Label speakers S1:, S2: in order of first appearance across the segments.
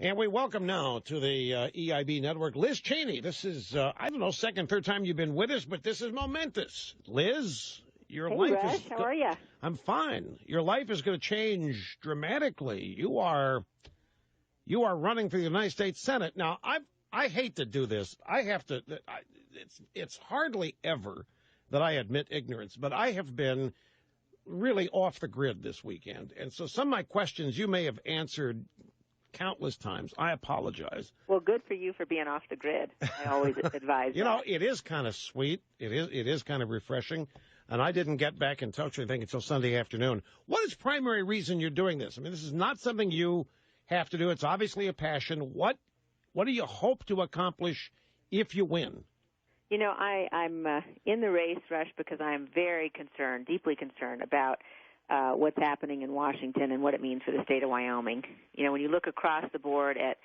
S1: And we welcome now to the EIB network, Liz Cheney. This is, I don't know, second, third time you've been with us, but this is momentous. Liz, your life
S2: Rush,
S1: is...
S2: how are you?
S1: I'm fine. Your life is going to change dramatically. You are running for the United States Senate. Now, I hate to do this. I have to... It's hardly ever that I admit ignorance, but I have been really off the grid this weekend. And so some of my questions you may have answered countless times. I apologize.
S2: Well, good for you for being off the grid. I always advise
S1: You know, it is kind of sweet. It is kind of refreshing. And I didn't get back in touch, I think, until Sunday afternoon. What is primary reason you're doing this? I mean, this is not something you have to do. It's obviously a passion. What do you hope to accomplish if you win?
S2: You know, I'm in the race, Rush, because I'm very concerned, deeply concerned about what's happening in Washington and what it means for the state of Wyoming. You know, when you look across the board at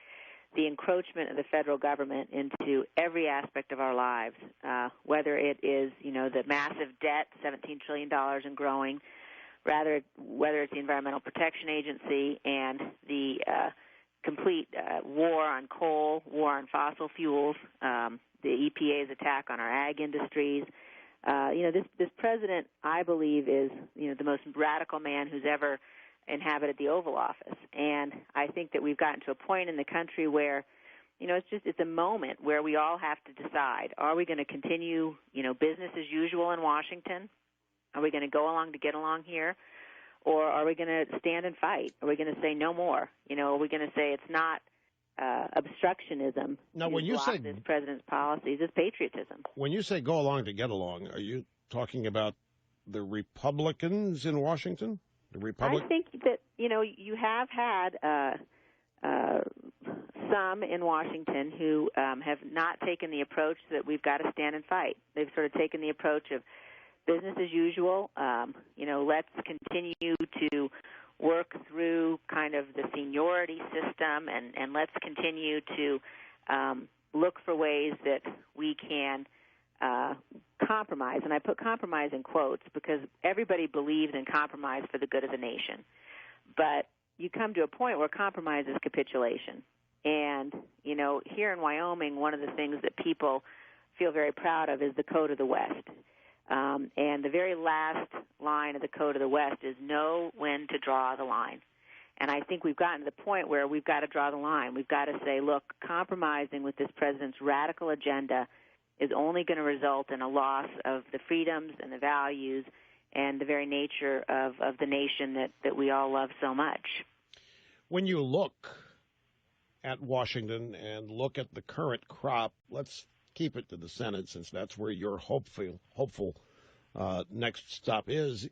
S2: the encroachment of the federal government into every aspect of our lives, whether it is, you know, the massive debt, $17 trillion and growing, whether it's the Environmental Protection Agency and the complete war on coal, war on fossil fuels, the EPA's attack on our ag industries. You know, this president, I believe, is, you know, the most radical man who's ever inhabited the Oval Office. And I think that we've gotten to a point in the country where, you know, it's a moment where we all have to decide, are we going to continue, you know, business as usual in Washington? Are we going to go along to get along here? Or are we going to stand and fight? Are we going to say no more? You know, are we going to say it's not obstructionism?
S1: Now, when you say
S2: this president's policies, it's patriotism.
S1: When you say go along to get along, are you talking about the Republicans in Washington?
S2: I think that, you know, you have had some in Washington who have not taken the approach that we've got to stand and fight. They've sort of taken the approach of business as usual. You know, let's continue to work through kind of the seniority system, and let's continue to look for ways that we can compromise. And I put compromise in quotes because everybody believes in compromise for the good of the nation. But you come to a point where compromise is capitulation. And, you know, here in Wyoming, one of the things that people feel very proud of is the Code of the West. And the very last line of the Code of the West is know when to draw the line. And I think we've gotten to the point where we've got to draw the line. We've got to say, look, compromising with this president's radical agenda is only going to result in a loss of the freedoms and the values and the very nature of the nation that we all love so much.
S1: When you look at Washington and look at the current crop, let's keep it to the Senate since that's where your hopeful next stop is.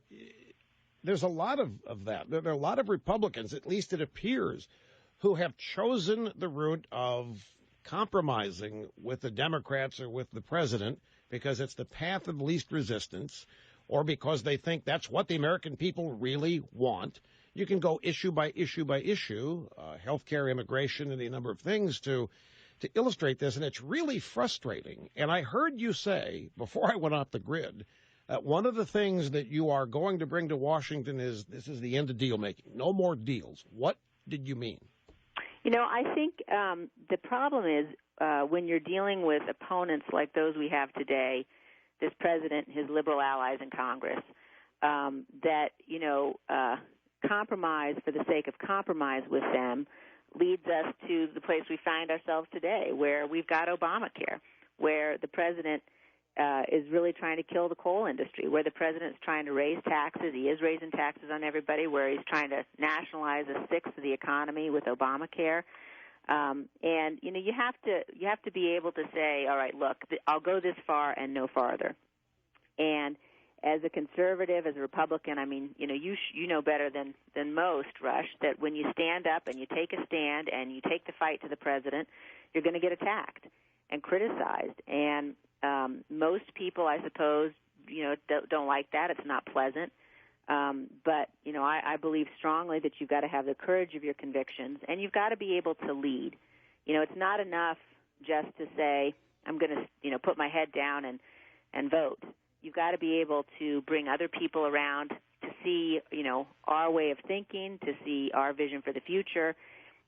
S1: There's a lot of that. There are a lot of Republicans, at least it appears, who have chosen the route of compromising with the Democrats or with the president because it's the path of least resistance or because they think that's what the American people really want. You can go issue by issue by issue, healthcare, immigration, and a number of things to illustrate this, and it's really frustrating. And I heard you say, before I went off the grid, that one of the things that you are going to bring to Washington is this is the end of deal-making. No more deals. What did you mean?
S2: You know, I think the problem is when you're dealing with opponents like those we have today, this president, his liberal allies in Congress, that, you know, compromise for the sake of compromise with them leads us to the place we find ourselves today, where we've got Obamacare, where the president is really trying to kill the coal industry, where the president's trying to raise taxes. He is raising taxes on everybody, where he's trying to nationalize a sixth of the economy with Obamacare. And, you know, you have to be able to say, all right, look, I'll go this far and no farther. And as a conservative, as a Republican, I mean, you know, you know better than most, Rush, that when you stand up and you take a stand and you take the fight to the president, you're going to get attacked and criticized. And most people, I suppose, you know, don't like that. It's not pleasant. But, you know, I believe strongly that you've got to have the courage of your convictions, and you've got to be able to lead. You know, it's not enough just to say, I'm going to, you know, put my head down and vote. You've got to be able to bring other people around to see, you know, our way of thinking, to see our vision for the future,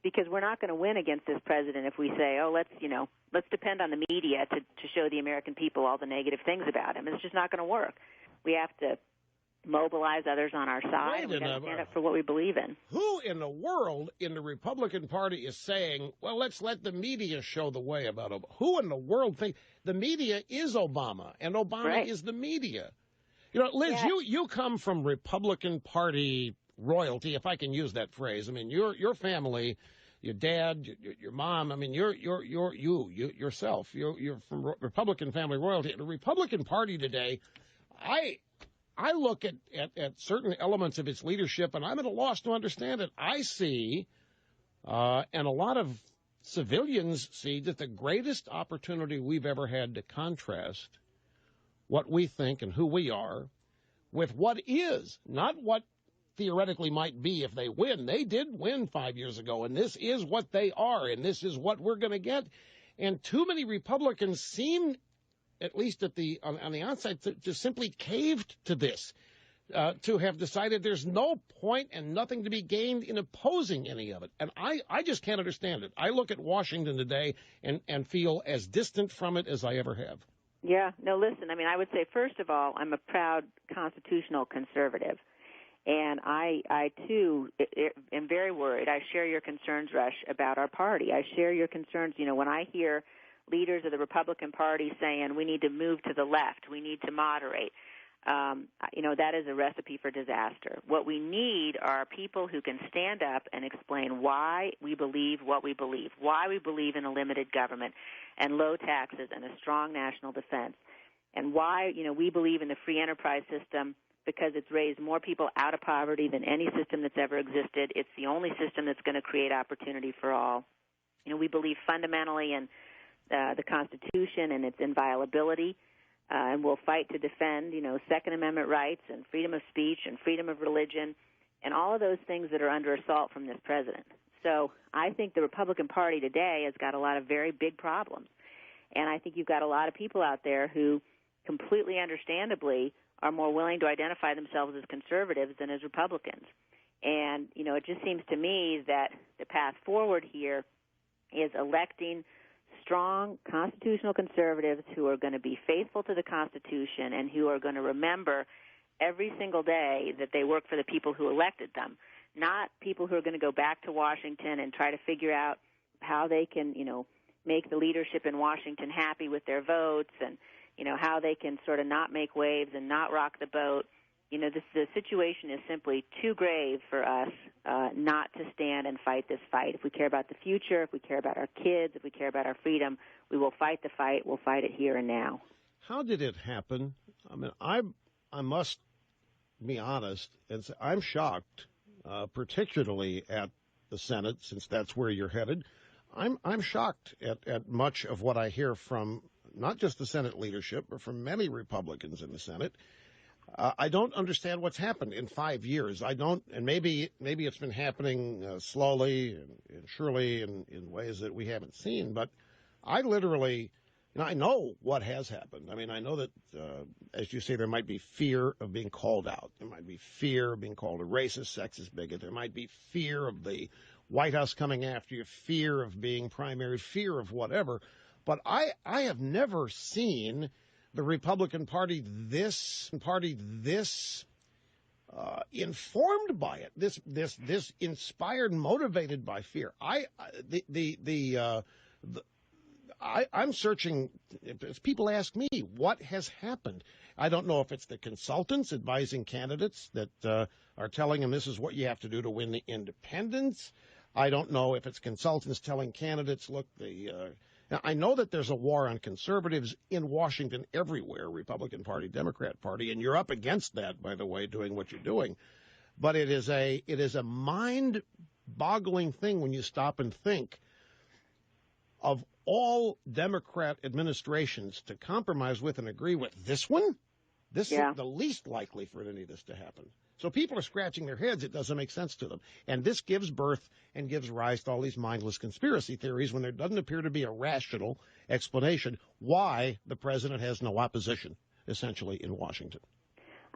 S2: because we're not going to win against this president if we say, oh, let's depend on the media to show the American people all the negative things about him. It's just not going to work. We have to mobilize others on our side, and we got to stand up for what we believe in.
S1: Who in the world in the Republican Party is saying, well, let's let the media show the way about Obama? Who in the world think the media is Obama, and Obama is the media? You know, Liz, you come from Republican Party royalty, if I can use that phrase. I mean, your family, your dad, your mom. I mean, you're yourself. You're from Republican family royalty. The Republican Party today, I look at certain elements of its leadership, and I'm at a loss to understand it. I see, and a lot of civilians see, that the greatest opportunity we've ever had to contrast what we think and who we are with what is, not what theoretically might be if they win. They did win 5 years ago, and this is what they are, and this is what we're going to get. And too many Republicans seem, at least on the outside, to simply caved to this, to have decided there's no point and nothing to be gained in opposing any of it. And I just can't understand it. I look at Washington today and feel as distant from it as I ever have.
S2: Yeah. No, listen, I mean, I would say, first of all, I'm a proud constitutional conservative. And I too, am very worried. I share your concerns, Rush, about our party. I share your concerns. You know, when I hear leaders of the Republican Party saying we need to move to the left, we need to moderate, that is a recipe for disaster. What we need are people who can stand up and explain why we believe what we believe, why we believe in a limited government and low taxes and a strong national defense, and why, we believe in the free enterprise system because it's raised more people out of poverty than any system that's ever existed. It's the only system that's going to create opportunity for all. We believe fundamentally in the Constitution and its inviolability, and we'll fight to defend, Second Amendment rights and freedom of speech and freedom of religion and all of those things that are under assault from this president. So I think the Republican Party today has got a lot of very big problems. And I think you've got a lot of people out there who completely understandably are more willing to identify themselves as conservatives than as Republicans. And, it just seems to me that the path forward here is electing strong constitutional conservatives who are going to be faithful to the Constitution and who are going to remember every single day that they work for the people who elected them, not people who are going to go back to Washington and try to figure out how they can, make the leadership in Washington happy with their votes and, how they can sort of not make waves and not rock the boat. The situation is simply too grave for us not to stand and fight this fight. If we care about the future, if we care about our kids, if we care about our freedom, we will fight the fight. We'll fight it here and now.
S1: How did it happen? I mean, I must be honest and say I'm shocked, particularly at the Senate, since that's where you're headed. I'm shocked at much of what I hear from not just the Senate leadership, but from many Republicans in the Senate. I don't understand what's happened in 5 years. I don't, and maybe it's been happening slowly and surely in ways that we haven't seen. But I literally, I know what has happened. I mean, I know that, as you say, there might be fear of being called out. There might be fear of being called a racist, sexist bigot. There might be fear of the White House coming after you, fear of being primary, fear of whatever. But I have never seen the Republican Party this informed by it, this inspired, motivated by fear. I'm searching. As people ask me, what has happened? I don't know if it's the consultants advising candidates that are telling them this is what you have to do to win the independents. I don't know if it's consultants telling candidates, look, now, I know that there's a war on conservatives in Washington everywhere, Republican Party, Democrat Party, and you're up against that, by the way, doing what you're doing. But it is a mind-boggling thing when you stop and think of all Democrat administrations to compromise with and agree with this one. This is the least likely for any of this to happen. So people are scratching their heads. It doesn't make sense to them. And this gives birth and gives rise to all these mindless conspiracy theories when there doesn't appear to be a rational explanation why the president has no opposition, essentially, in Washington.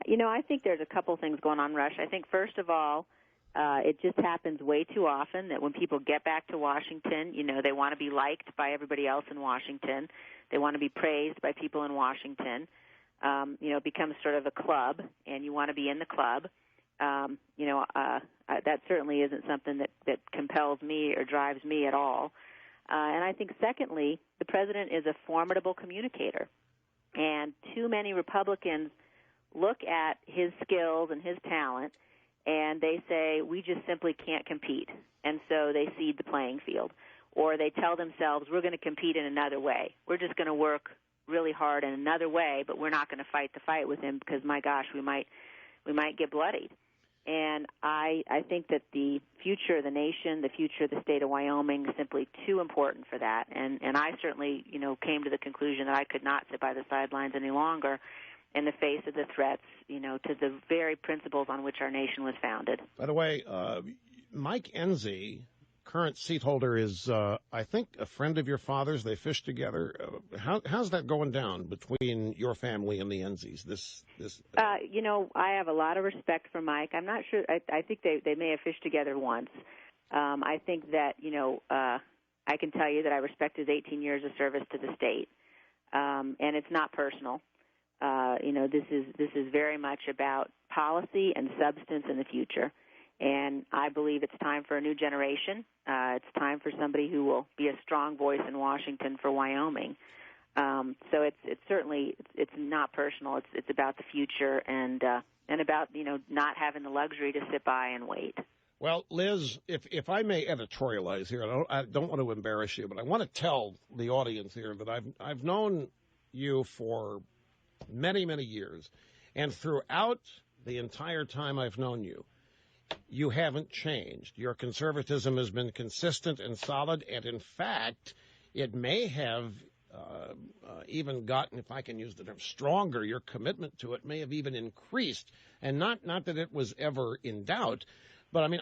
S2: I think there's a couple things going on, Rush. I think, first of all, It just happens way too often that when people get back to Washington, they want to be liked by everybody else in Washington. They want to be praised by people in Washington. It becomes sort of a club, and you want to be in the club. That certainly isn't something that compels me or drives me at all. And I think, secondly, the president is a formidable communicator. And too many Republicans look at his skills and his talent, and they say, we just simply can't compete. And so they cede the playing field. Or they tell themselves, we're going to compete in another way. We're just going to work really hard in another way, but we're not going to fight the fight with him because, my gosh, we might get bloodied. And I think that the future of the nation, the future of the state of Wyoming is simply too important for that. And I certainly, came to the conclusion that I could not sit by the sidelines any longer in the face of the threats, to the very principles on which our nation was founded.
S1: By the way, Mike Enzi, current seat holder, is, I think, a friend of your father's. They fish together. How's that going down between your family and the Enzis?
S2: I have a lot of respect for Mike. I'm not sure. I think they may have fished together once. I think that, I can tell you that I respect his 18 years of service to the state, and it's not personal. This is very much about policy and substance in the future. And I believe it's time for a new generation. It's time for somebody who will be a strong voice in Washington for Wyoming. So it's certainly not personal. It's about the future and about not having the luxury to sit by and wait.
S1: Well, Liz, if I may editorialize here, I don't want to embarrass you, but I want to tell the audience here that I've known you for many, many years, and throughout the entire time I've known you, you haven't changed. Your conservatism has been consistent and solid, and in fact, it may have even gotten, if I can use the term, stronger. Your commitment to it may have even increased, and not that it was ever in doubt, but I mean,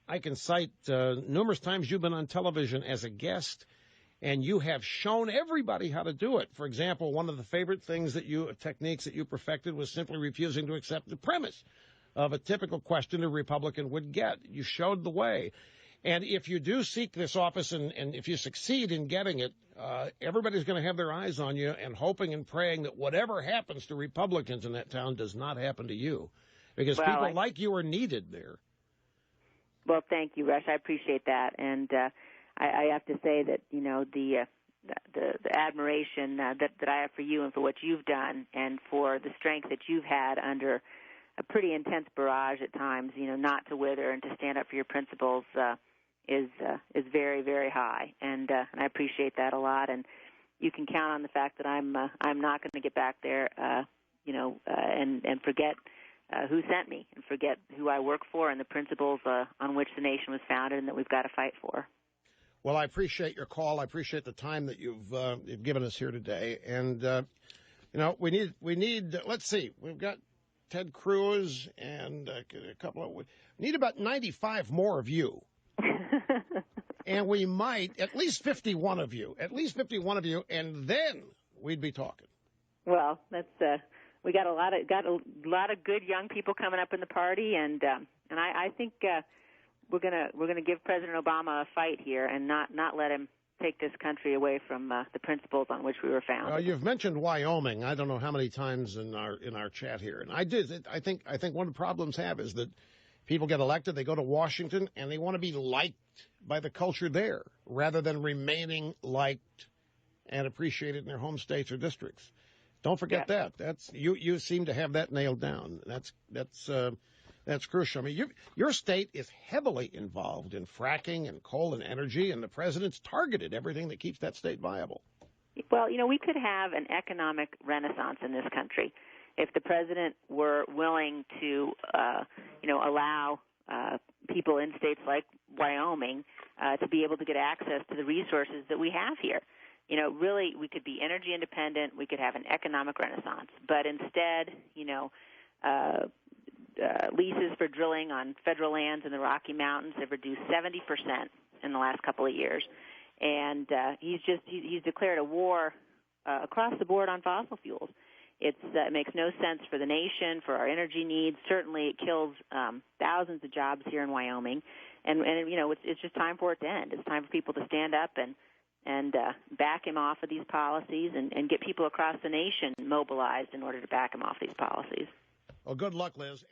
S1: I can cite numerous times you've been on television as a guest, and you have shown everybody how to do it. For example, one of the favorite techniques that you perfected was simply refusing to accept the premise of a typical question a Republican would get. You showed the way. And if you do seek this office and if you succeed in getting it, everybody's going to have their eyes on you and hoping and praying that whatever happens to Republicans in that town does not happen to you. Because people like you are needed there.
S2: Well, thank you, Rush. I appreciate that. And I have to say that, the admiration that I have for you and for what you've done and for the strength that you've had under a pretty intense barrage at times, not to wither and to stand up for your principles is very, very high, and I appreciate that a lot. And you can count on the fact that I'm not going to get back there, and forget who sent me and forget who I work for and the principles on which the nation was founded and that we've got to fight for.
S1: Well, I appreciate your call. I appreciate the time that you've given us here today, and we need. Let's see, we've got Ted Cruz and a couple of. We need about 95 more of you. And we might, at least 51 of you, and then we'd be talking.
S2: Well, that's we got a lot of good young people coming up in the party, and I think we're gonna give President Obama a fight here and not let him take this country away from the principles on which we were founded.
S1: You've mentioned Wyoming. I don't know how many times in our chat here, and I think one of the problems is that people get elected, they go to Washington, and they want to be liked by the culture there rather than remaining liked and appreciated in their home states or districts. Don't forget that. That's you seem to have that nailed down. That's crucial. I mean, your state is heavily involved in fracking and coal and energy, and the president's targeted everything that keeps that state viable.
S2: Well, we could have an economic renaissance in this country if the president were willing to, allow people in states like Wyoming to be able to get access to the resources that we have here. Really, we could be energy independent. We could have an economic renaissance. But instead, leases for drilling on federal lands in the Rocky Mountains have reduced 70% in the last couple of years. And he's declared a war across the board on fossil fuels. It makes no sense for the nation, for our energy needs. Certainly, it kills thousands of jobs here in Wyoming, and it's just time for it to end. It's time for people to stand up and back him off of these policies, and get people across the nation mobilized in order to back him off these policies.
S1: Well, good luck, Liz.